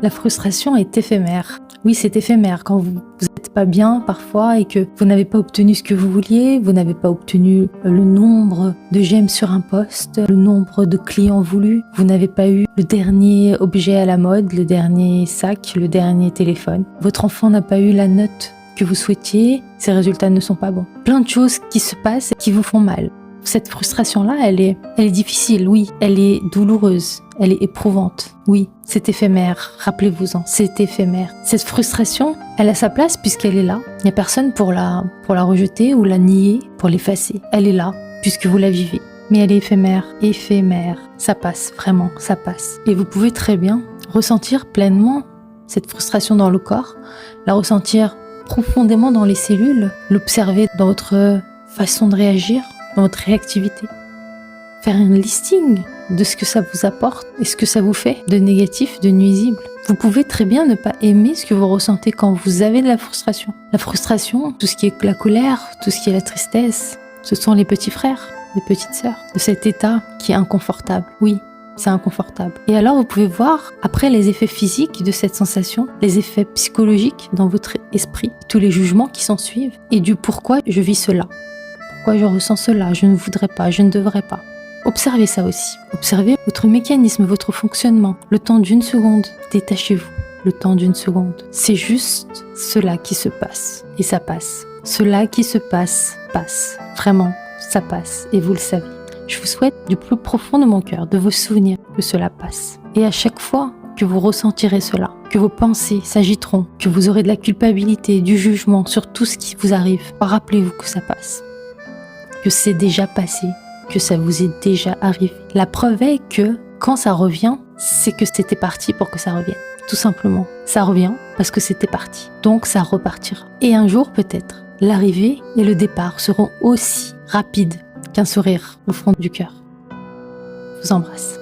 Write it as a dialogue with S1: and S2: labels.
S1: La frustration est éphémère. Oui, c'est éphémère quand vous n'êtes pas bien parfois et que vous n'avez pas obtenu ce que vous vouliez, vous n'avez pas obtenu le nombre de j'aime sur un post, le nombre de clients voulus, vous n'avez pas eu le dernier objet à la mode, le dernier sac, le dernier téléphone. Votre enfant n'a pas eu la note que vous souhaitiez, ses résultats ne sont pas bons. Plein de choses qui se passent et qui vous font mal. Cette frustration-là, elle est difficile, oui. Elle est douloureuse, elle est éprouvante, oui. C'est éphémère, rappelez-vous-en, c'est éphémère. Cette frustration, elle a sa place puisqu'elle est là. Il n'y a personne pour la rejeter ou la nier, pour l'effacer. Elle est là, puisque vous la vivez. Mais elle est éphémère, éphémère. Ça passe, vraiment, ça passe. Et vous pouvez très bien ressentir pleinement cette frustration dans le corps, la ressentir profondément dans les cellules, l'observer dans votre façon de réagir, dans votre réactivité. Faire un listing de ce que ça vous apporte et ce que ça vous fait de négatif, de nuisible. Vous pouvez très bien ne pas aimer ce que vous ressentez quand vous avez de la frustration. La frustration, tout ce qui est la colère, tout ce qui est la tristesse, ce sont les petits frères, les petites sœurs de cet état qui est inconfortable. Oui, c'est inconfortable. Et alors vous pouvez voir, après les effets physiques de cette sensation, les effets psychologiques dans votre esprit, tous les jugements qui s'en suivent et du pourquoi je vis cela. Pourquoi je ressens cela, je ne voudrais pas, je ne devrais pas. Observez ça aussi. Observez votre mécanisme, votre fonctionnement. Le temps d'une seconde, détachez-vous. Le temps d'une seconde. C'est juste cela qui se passe. Et ça passe. Cela qui se passe, passe. Vraiment, ça passe. Et vous le savez. Je vous souhaite du plus profond de mon cœur de vous souvenir que cela passe. Et à chaque fois que vous ressentirez cela, que vos pensées s'agiteront, que vous aurez de la culpabilité, du jugement sur tout ce qui vous arrive, rappelez-vous que ça passe. Que c'est déjà passé, que ça vous est déjà arrivé. La preuve est que quand ça revient, c'est que c'était parti pour que ça revienne. Tout simplement, ça revient parce que c'était parti. Donc ça repartira. Et un jour peut-être, l'arrivée et le départ seront aussi rapides qu'un sourire au fond du cœur. Je vous embrasse.